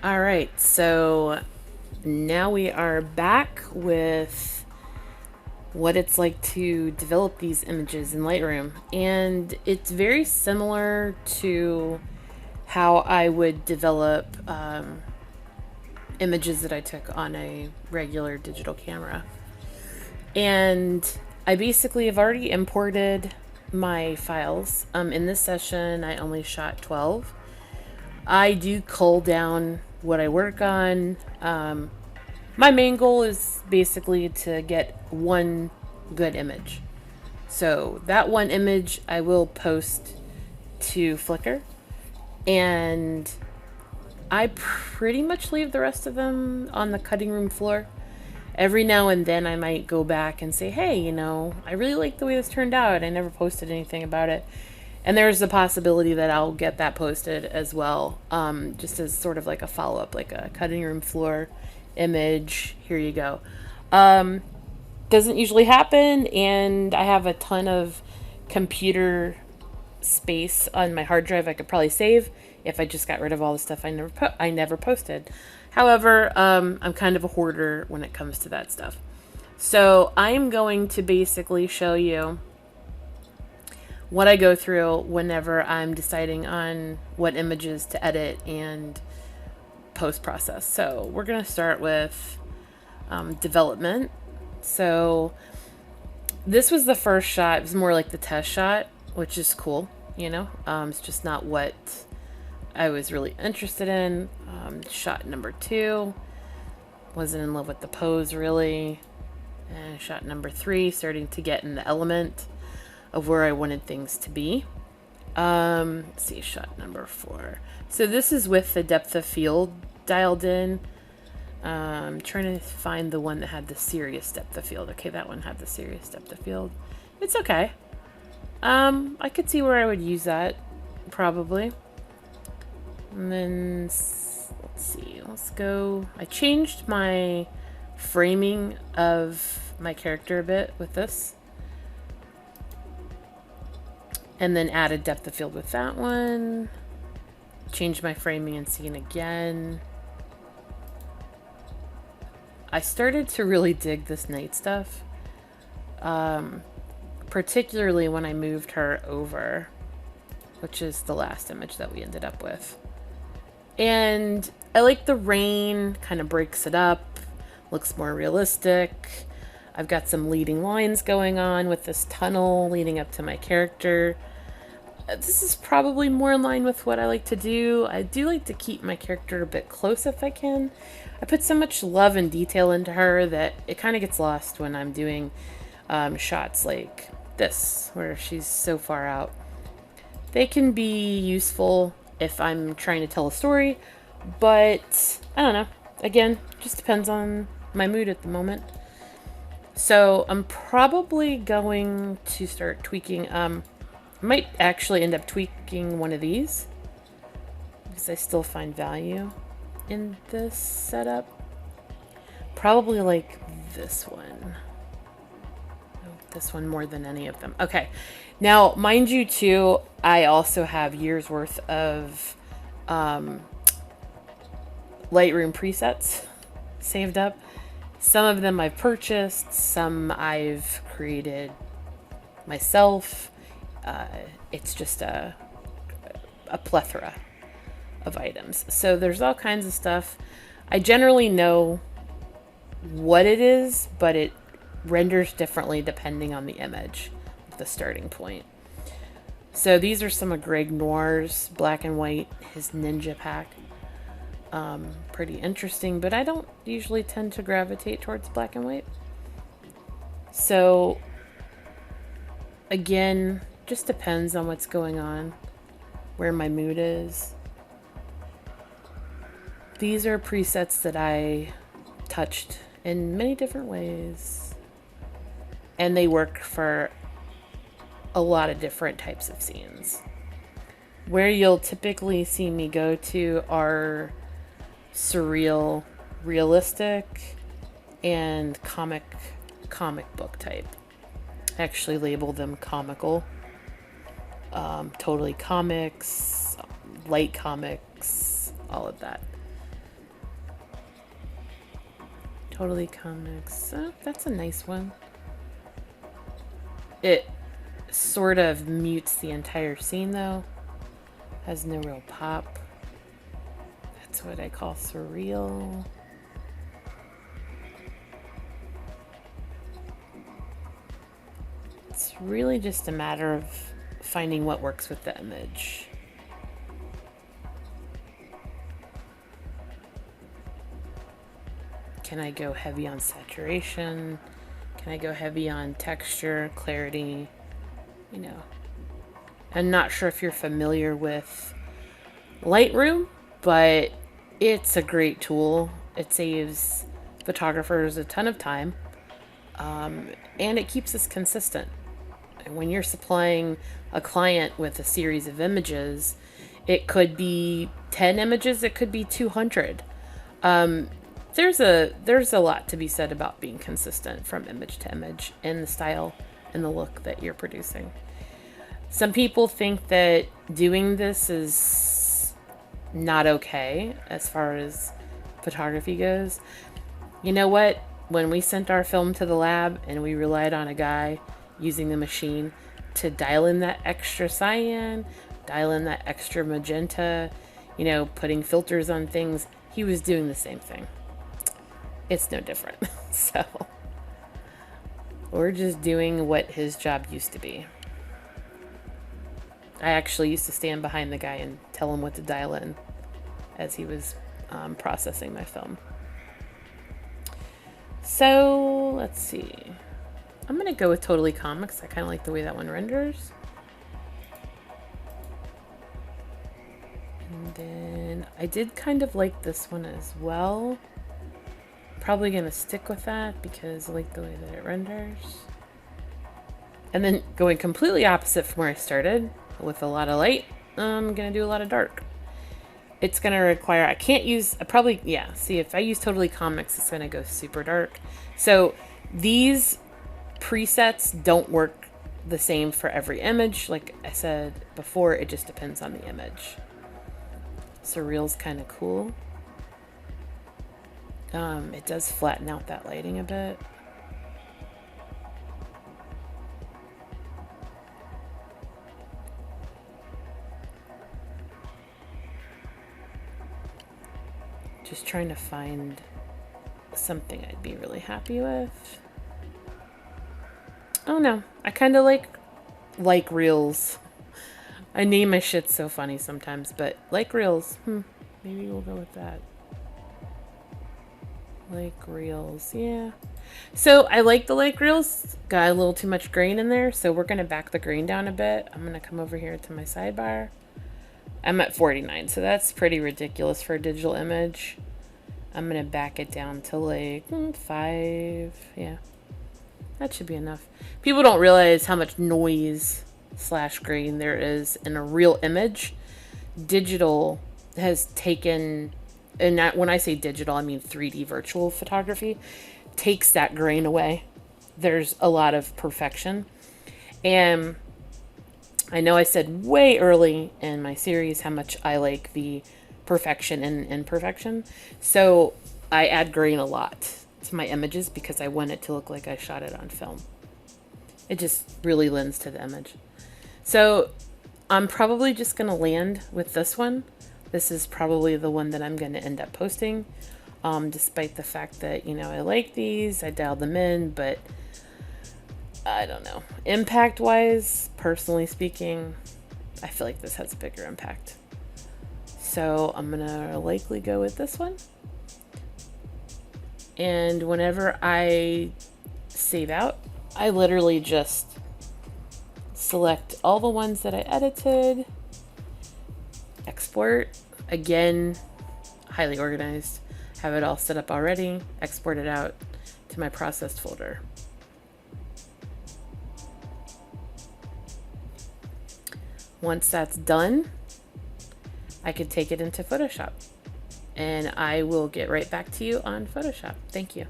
All right, so now we are back with what it's like to develop these images in Lightroom. And it's very similar to how I would develop images that I took on a regular digital camera. And I basically have already imported my files. In this session, I only shot 12. I do cull down what I work on. My main goal is basically to get one good image. So that one image I will post to Flickr, and I pretty much leave the rest of them on the cutting room floor. Every now and then I might go back and say, hey, I really like the way this turned out. I never posted anything about it. And there's the possibility that I'll get that posted as well, just as sort of like a follow up, like a cutting room floor image. Here you go. Doesn't usually happen, and I have a ton of computer space on my hard drive I could probably save if I just got rid of all the stuff I never posted. However, I'm kind of a hoarder when it comes to that stuff. So I'm going to basically show you what I go through whenever I'm deciding on what images to edit and post process. So we're going to start with development. So this was the first shot. It was more like the test shot, which is cool. It's just not what I was really interested in. Shot number 2, wasn't in love with the pose really. And shot number 3, starting to get in the element of where I wanted things to be. Let's see, shot number 4. So this is with the depth of field dialed in. Trying to find the one that had the serious depth of field. Okay, that one had the serious depth of field. It's okay. I could see where I would use that, probably. And then, let's see, let's go. I changed my framing of my character a bit with this. And then added depth of field with that one. Changed my framing and scene again. I started to really dig this night stuff. Particularly when I moved her over, which is the last image that we ended up with. And I like the rain, kind of breaks it up, looks more realistic. I've got some leading lines going on with this tunnel leading up to my character. This is probably more in line with what I like to do. I do like to keep my character a bit close if I can. I put so much love and detail into her that it kind of gets lost when I'm doing shots like this, where she's so far out. They can be useful if I'm trying to tell a story, but I don't know. Again, just depends on my mood at the moment. So I'm probably going to start tweaking. I might actually end up tweaking one of these because I still find value in this setup. Probably like this one. This one more than any of them. Okay. Now, mind you, too, I also have years worth of Lightroom presets saved up. Some of them I've purchased, some I've created myself. It's just a plethora of items. So there's all kinds of stuff. I generally know what it is, but it renders differently depending on the image, the starting point. So these are some of Greg Noir's black and white, his ninja pack. Pretty interesting, but I don't usually tend to gravitate towards black and white. So again, just depends on what's going on, where my mood is. These are presets that I touched in many different ways, and they work for a lot of different types of scenes. Where you'll typically see me go to are surreal, realistic, and comic book type. I actually label them comical. Totally comics, light comics, all of that. Totally Comics. Oh, that's a nice one. It sort of mutes the entire scene though. Has no real pop. That's what I call surreal. It's really just a matter of finding what works with the image. Can I go heavy on saturation? Can I go heavy on texture, clarity? You know, I'm not sure if you're familiar with Lightroom, but it's a great tool. It saves photographers a ton of time, and it keeps us consistent. When you're supplying a client with a series of images, it could be 10 images, it could be 200. There's a lot to be said about being consistent from image to image in the style and the look that you're producing. Some people think that doing this is not okay as far as photography goes. You know what? When we sent our film to the lab and we relied on a guy using the machine to dial in that extra cyan, dial in that extra magenta, you know, putting filters on things, he was doing the same thing. It's no different. So we're just doing what his job used to be. I actually used to stand behind the guy and tell him what to dial in as he was processing my film. So let's see. I'm going to go with Totally Comics. I kind of like the way that one renders. And then I did kind of like this one as well. Probably going to stick with that because I like the way that it renders. And then going completely opposite from where I started with a lot of light, I'm going to do a lot of dark. It's going to require, I can't use, see, if I use Totally Comics, it's going to go super dark. So these presets don't work the same for every image. Like I said before, it just depends on the image. Surreal's kind of cool. It does flatten out that lighting a bit. Just trying to find something I'd be really happy with. Oh no, I kind of like reels. I name my shit so funny sometimes, but like reels. Maybe we'll go with that. Like reels, yeah. So I like the like reels. Got a little too much grain in there, so we're gonna back the grain down a bit. I'm gonna come over here to my sidebar. I'm at 49, so that's pretty ridiculous for a digital image. I'm gonna back it down to like 5. Yeah, that should be enough. People don't realize how much noise / grain there is in a real image. Digital has taken, and that, when I say digital, I mean 3D virtual photography, takes that grain away. There's a lot of perfection. And I know I said way early in my series how much I like the perfection and imperfection. So I add grain a lot to my images because I want it to look like I shot it on film. It just really lends to the image. So I'm probably just going to land with this one. This is probably the one that I'm going to end up posting. Despite the fact that, you know, I like these, I dialed them in, but I don't know. Impact wise, personally speaking, I feel like this has a bigger impact. So I'm going to likely go with this one. And whenever I save out, I literally just select all the ones that I edited, export, again, highly organized, have it all set up already, export it out to my processed folder. Once that's done, I could take it into Photoshop, and I will get right back to you on Photoshop. Thank you.